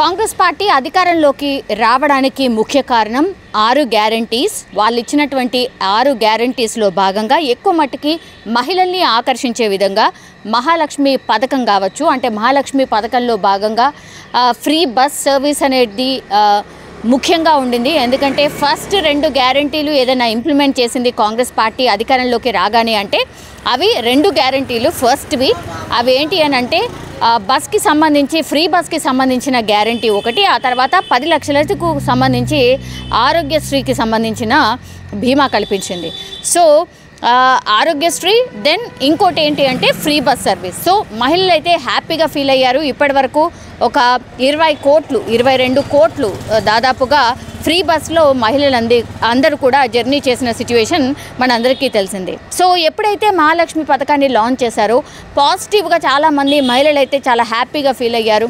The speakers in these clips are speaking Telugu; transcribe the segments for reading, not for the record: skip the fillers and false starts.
కాంగ్రెస్ పార్టీ అధికారంలోకి రావడానికి ముఖ్య కారణం 6 గ్యారెంటీస్. వాళ్ళు ఇచ్చినటువంటి 6 గ్యారెంటీస్లో భాగంగా ఎక్కువ మట్టుకి మహిళల్ని ఆకర్షించే విధంగా మహాలక్ష్మి పథకం కావచ్చు. అంటే మహాలక్ష్మి పథకంలో భాగంగా ఫ్రీ బస్ సర్వీస్ అనేది ముఖ్యంగా ఉండింది. ఎందుకంటే ఫస్ట్ 2 గ్యారెంటీలు ఏదైనా ఇంప్లిమెంట్ చేసింది కాంగ్రెస్ పార్టీ అధికారంలోకి రాగానే అంటే అవి 2 గ్యారెంటీలు. ఫస్ట్వి అవి ఏంటి అని అంటే బస్కి సంబంధించి ఫ్రీ బస్కి సంబంధించిన గ్యారెంటీ ఒకటి, ఆ తర్వాత 10 లక్షలకు సంబంధించి ఆరోగ్యశ్రీకి సంబంధించిన బీమా కల్పించింది. సో ఆరోగ్యశ్రీ, దెన్ ఇంకోటి ఏంటి అంటే ఫ్రీ బస్ సర్వీస్. సో మహిళలు అయితే హ్యాపీగా ఫీల్ అయ్యారు. ఇప్పటి వరకు ఒక 22 కోట్లు దాదాపుగా ఫ్రీ బస్లో మహిళలు అందరూ కూడా జర్నీ చేసిన సిచ్యువేషన్ మనందరికీ తెలిసింది. సో ఎప్పుడైతే మహాలక్ష్మి పథకాన్ని లాంచ్ చేశారో పాజిటివ్గా చాలామంది మహిళలు అయితే చాలా హ్యాపీగా ఫీల్ అయ్యారు.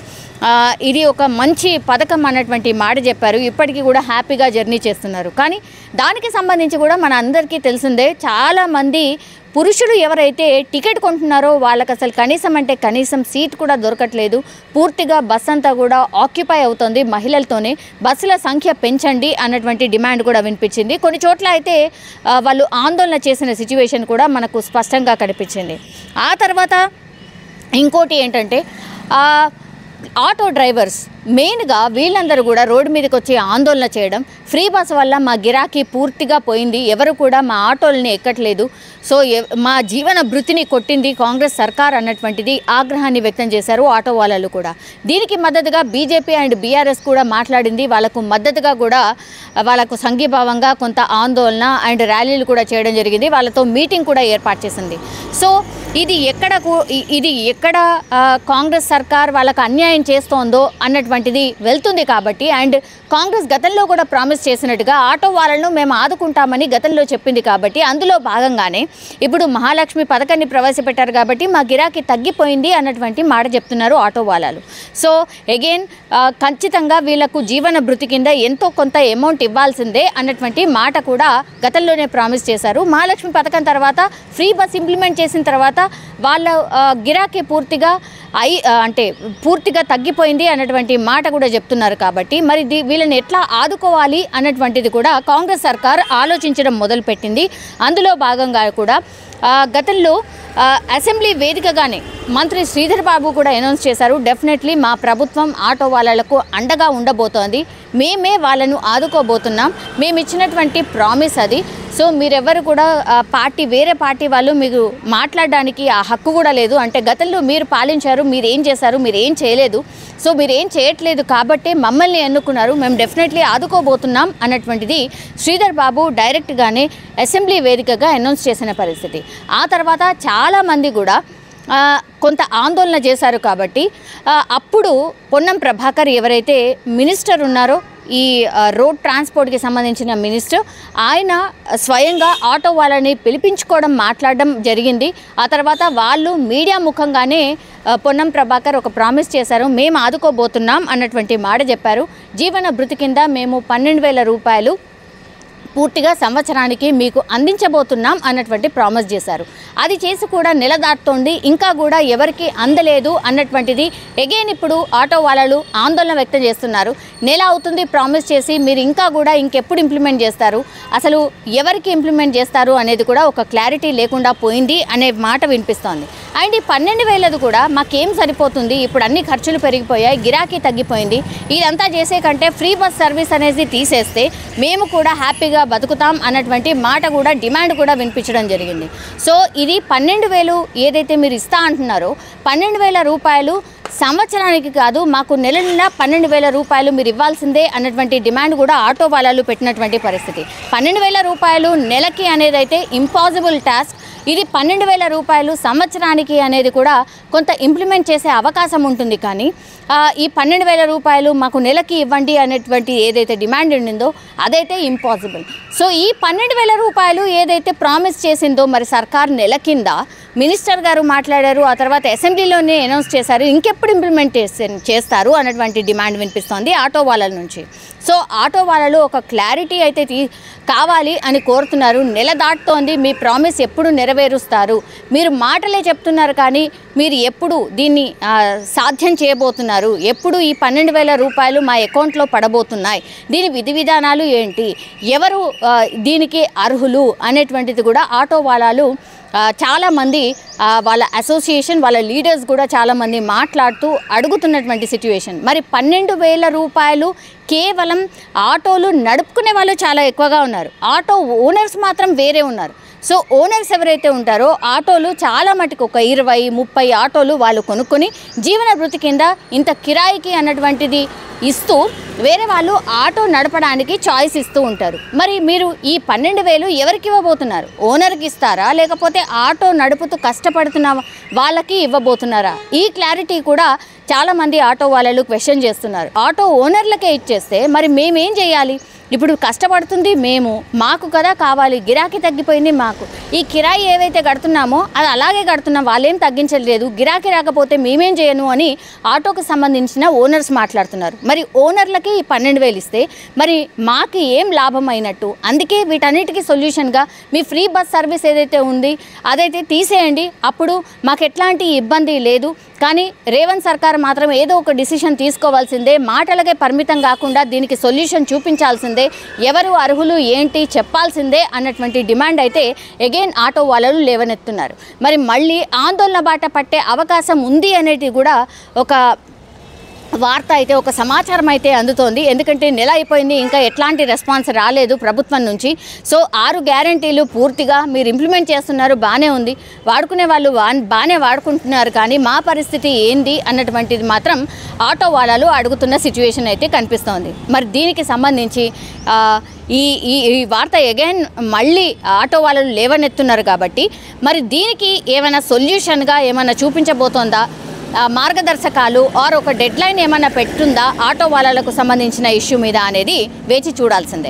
ఇది ఒక మంచి పథకం అన్నటువంటి మాట చెప్పారు. ఇప్పటికీ కూడా హ్యాపీగా జర్నీ చేస్తున్నారు. కానీ దానికి సంబంధించి కూడా మన అందరికీ తెలిసిందే, చాలామంది పురుషులు ఎవరైతే టికెట్ కొంటున్నారో వాళ్ళకి అసలు కనీసం సీట్ కూడా దొరకట్లేదు. పూర్తిగా బస్ అంతా కూడా ఆక్యుపై అవుతుంది మహిళలతోనే. బస్సుల సంఖ్య పెంచండి అన్నటువంటి డిమాండ్ కూడా వినిపించింది. కొన్ని చోట్ల అయితే వాళ్ళు ఆందోళన చేసిన సిచ్యువేషన్ కూడా మనకు స్పష్టంగా కనిపించింది. ఆ తర్వాత ఇంకోటి ఏంటంటే ఆటో డ్రైవర్స్ మెయిన్గా వీళ్ళందరూ కూడా రోడ్డు మీదకి వచ్చి ఆందోళన చేయడం, ఫ్రీ బస్ వల్ల మా గిరాకీ పూర్తిగా పోయింది, ఎవరు కూడా మా ఆటోలని ఎక్కట్లేదు, సో మా జీవన భృతిని కొట్టింది కాంగ్రెస్ సర్కార్ అన్నటువంటిది ఆగ్రహాన్ని వ్యక్తం చేశారు ఆటో వాళ్ళు కూడా. దీనికి మద్దతుగా బీజేపీ అండ్ బీఆర్ఎస్ కూడా మాట్లాడింది. వాళ్ళకు మద్దతుగా కూడా వాళ్ళకు సంఘీభావంగా కొంత ఆందోళన అండ్ ర్యాలీలు కూడా చేయడం జరిగింది. వాళ్ళతో మీటింగ్ కూడా ఏర్పాటు చేసింది. సో ఇది ఎక్కడ కాంగ్రెస్ సర్కార్ వాళ్ళకు అన్యాయం చేస్తోందో అన్నటువంటిది వెళ్తుంది కాబట్టి, అండ్ కాంగ్రెస్ గతంలో కూడా ప్రామిస్ చేసినట్టుగా ఆటో వాళ్ళను మేము ఆదుకుంటామని గతంలో చెప్పింది కాబట్టి, అందులో భాగంగానే ఇప్పుడు మహాలక్ష్మి పథకాన్ని ప్రవేశపెట్టారు కాబట్టి మా గిరాకీ తగ్గిపోయింది అన్నటువంటి మాట చెప్తున్నారు ఆటో వాళ్ళు. సో అగైన్ ఖచ్చితంగా వీళ్ళకు జీవన భృతి కింద ఎంతో కొంత అమౌంట్ ఇవ్వాల్సిందే అన్నటువంటి మాట కూడా గతంలోనే ప్రామిస్ చేశారు. మహాలక్ష్మి పథకం తర్వాత ఫ్రీ బస్ ఇంప్లిమెంట్ చేసిన తర్వాత వాళ్ళ గిరాకీ పూర్తిగా తగ్గిపోయింది అన్నటువంటి మాట కూడా చెప్తున్నారు. కాబట్టి మరి వీళ్ళని ఎట్లా ఆదుకోవాలి అన్నటువంటిది కూడా కాంగ్రెస్ సర్కార్ ఆలోచించడం మొదలుపెట్టింది. అందులో భాగంగా కూడా గతంలో అసెంబ్లీ వేదికగానే మంత్రి శ్రీధర్ బాబు కూడా అనౌన్స్ చేశారు, డెఫినెట్లీ మా ప్రభుత్వం ఆటో వాళ్ళకు అండగా ఉండబోతోంది, మేమే వాళ్ళను ఆదుకోబోతున్నాం, మేము ఇచ్చినటువంటి ప్రామిస్ అది. సో మీరెవ్వరు కూడా వేరే పార్టీ వాళ్ళు మీకు మాట్లాడడానికి ఆ హక్కు కూడా లేదు. అంటే గతంలో మీరు పాలించారు, మీరు ఏం చేశారు, మీరు ఏం చేయలేదు, సో మీరు ఏం చేయట్లేదు కాబట్టే మమ్మల్ని ఎన్నుకున్నారు, మేము డెఫినెట్లీ ఆదుకోబోతున్నాం అన్నటువంటిది శ్రీధర్ బాబు డైరెక్ట్గానే అసెంబ్లీ వేదికగా అనౌన్స్ చేసిన పరిస్థితి. ఆ తర్వాత చాలామంది కూడా కొంత ఆందోళన చేశారు. కాబట్టి అప్పుడు పొన్నం ప్రభాకర్ ఎవరైతే మినిస్టర్ ఉన్నారో, ఈ రోడ్ ట్రాన్స్పోర్ట్కి సంబంధించిన మినిస్టర్, ఆయన స్వయంగా ఆటో వాళ్ళని పిలిపించుకోవడం మాట్లాడడం జరిగింది. ఆ తర్వాత వాళ్ళు మీడియా ముఖంగానే పొన్నం ప్రభాకర్ ఒక ప్రామిస్ చేశారు, మేము ఆదుకోబోతున్నాం అన్నటువంటి మాట చెప్పారు. జీవన భృతి కింద మేము 12,000 రూపాయలు పూర్తిగా సంవత్సరానికి మీకు అందించబోతున్నాం అన్నటువంటి ప్రామిస్ చేశారు. అది చేసి కూడా నెల దాటుతోంది, ఇంకా కూడా ఎవరికి అందలేదు అన్నటువంటిది అగైన్ ఇప్పుడు ఆటో వాళ్ళు ఆందోళన వ్యక్తం చేస్తున్నారు. నెల అవుతుంది ప్రామిస్ చేసి, మీరు ఇంకా కూడా ఇంకెప్పుడు ఇంప్లిమెంట్ చేస్తారు, అసలు ఎవరికి ఇంప్లిమెంట్ చేస్తారు అనేది కూడా ఒక క్లారిటీ లేకుండా పోయింది అనే మాట వినిపిస్తోంది. అండ్ ఈ 12,000 కూడా మాకేం సరిపోతుంది, ఇప్పుడు అన్ని ఖర్చులు పెరిగిపోయాయి, గిరాకీ తగ్గిపోయింది, ఇదంతా చేసే కంటే ఫ్రీ బస్ సర్వీస్ అనేది తీసేస్తే మేము కూడా హ్యాపీగా బతుకుతాం అన్నటువంటి మాట కూడా డిమాండ్ కూడా వినిపించడం జరిగింది. సో ఇది 12,000 ఏదైతే మీరు ఇస్తా అంటున్నారో 12,000 రూపాయలు సంవత్సరానికి కాదు, మాకు నెల 12,000 రూపాయలు మీరు ఇవ్వాల్సిందే అన్నటువంటి డిమాండ్ కూడా ఆటో వాళ్ళు పెట్టినటువంటి పరిస్థితి. 12,000 రూపాయలు నెలకి అనేది అయితే ఇంపాసిబుల్ టాస్క్. ఇది 12,000 రూపాయలు సంవత్సరానికి అనేది కూడా కొంత ఇంప్లిమెంట్ చేసే అవకాశం ఉంటుంది. కానీ ఈ 12,000 రూపాయలు మాకు నెలకి ఇవ్వండి అనేటువంటి ఏదైతే డిమాండ్ ఉండిందో అదైతే ఇంపాసిబుల్. సో ఈ 12,000 రూపాయలు ఏదైతే ప్రామిస్ చేసిందో మరి సర్కార్ నెల కింద మినిస్టర్ గారు మాట్లాడారు, ఆ తర్వాత అసెంబ్లీలోనే అనౌన్స్ చేశారు, ఇంకెప్పుడు ఇంప్లిమెంట్ చేస్తారు అన్నటువంటి డిమాండ్ వినిపిస్తోంది ఆటో వాళ్ళ నుంచి. సో ఆటో వాళ్ళు ఒక క్లారిటీ అయితే కావాలి అని కోరుతున్నారు. నెల దాటుతోంది, మీ ప్రామిస్ ఎప్పుడు నెరవేరుస్తారు? మీరు మాటలే చెప్తున్నారు కానీ మీరు ఎప్పుడు దీన్ని సాధ్యం చేయబోతున్నారు? ఎప్పుడు ఈ 12,000 రూపాయలు మా అకౌంట్లో పడబోతున్నాయి? దీని విధి విధానాలు ఏంటి? ఎవరు దీనికి అర్హులు అనేటువంటిది కూడా ఆటో వాళ్ళు చాలామంది వాళ్ళ అసోసియేషన్ వాళ్ళ లీడర్స్ కూడా చాలామంది మాట్లాడుతూ అడుగుతున్నటువంటి సిచ్యువేషన్. మరి 12,000 రూపాయలు కేవలం ఆటోలు నడుపుకునే వాళ్ళు చాలా ఎక్కువగా ఉన్నారు, ఆటో ఓనర్స్ మాత్రం వేరే ఉన్నారు. సో ఓనర్స్ ఎవరైతే ఉంటారో ఆటోలు చాలా మటుకు ఒక 20-30 ఆటోలు వాళ్ళు కొనుక్కొని జీవన వృత్తి కింద ఇంత కిరాయికి అన్నటువంటిది ఇస్తూ వేరే వాళ్ళు ఆటో నడపడానికి చాయిస్ ఇస్తూ ఉంటారు. మరి మీరు ఈ 12,000 ఎవరికి ఇవ్వబోతున్నారు? ఓనర్కి ఇస్తారా, లేకపోతే ఆటో నడుపుతూ కష్టపడుతున్న వాళ్ళకి ఇవ్వబోతున్నారా? ఈ క్లారిటీ కూడా చాలామంది ఆటో వాళ్ళు క్వశ్చన్ చేస్తున్నారు. ఆటో ఓనర్లకే ఇచ్చేస్తే మరి మేమేం చేయాలి? ఇప్పుడు కష్టపడుతుంది మేము, మాకు కదా కావాలి, గిరాకీ తగ్గిపోయింది మాకు. ఈ కిరాయి ఏవైతే కడుతున్నామో అది అలాగే కడుతున్నాం, వాళ్ళేం తగ్గించలేదు, గిరాకీ రాకపోతే మేమేం చేయను అని ఆటోకు సంబంధించిన ఓనర్స్ మాట్లాడుతున్నారు. మరి ఓనర్లకి ఈ 12,000 ఇస్తే మరి మాకు ఏం లాభం అయినట్టు? అందుకే వీటన్నిటికీ సొల్యూషన్గా మీ ఫ్రీ బస్ సర్వీస్ ఏదైతే ఉంది అదైతే తీసేయండి, అప్పుడు మాకు ఎట్లాంటి ఇబ్బంది లేదు. కానీ రేవంత్ సర్కార్ మాత్రం ఏదో ఒక డిసిషన్ తీసుకోవాల్సిందే, మాటలకే పరిమితం కాకుండా దీనికి సొల్యూషన్ చూపించాల్సిందే, ఎవరు అర్హులు ఏంటి చెప్పాల్సిందే అన్నటువంటి డిమాండ్ అయితే అగైన్ ఆటో వాళ్ళు లేవనెత్తున్నారు. మరి మళ్ళీ ఆందోళన బాట పట్టే అవకాశం ఉంది అనేది కూడా ఒక వార్త అయితే, ఒక సమాచారం అయితే అందుతోంది. ఎందుకంటే నెల అయిపోయింది, ఇంకా ఎట్లాంటి రెస్పాన్స్ రాలేదు ప్రభుత్వం నుంచి. సో 6 గ్యారంటీలు పూర్తిగా మీరు ఇంప్లిమెంట్ చేస్తున్నారు, బాగానే ఉంది, వాడుకునే వాళ్ళు బాగానే వాడుకుంటున్నారు, కానీ మా పరిస్థితి ఏంది అన్నటువంటిది మాత్రం ఆటో వాళ్ళు అడుగుతున్న సిచ్యువేషన్ అయితే కనిపిస్తోంది. మరి దీనికి సంబంధించి ఈ వార్త అగైన్ మళ్ళీ ఆటో వాళ్ళు లేవనెత్తున్నారు కాబట్టి మరి దీనికి ఏమైనా సొల్యూషన్గా ఏమైనా చూపించబోతోందా, మార్గదర్శకాలు ఆర్ ఒక డెడ్ లైన్ ఏమైనా పెట్టుందా ఆటో వాళ్ళకు సంబంధించిన ఇష్యూ మీద అనేది వేచి చూడాల్సిందే.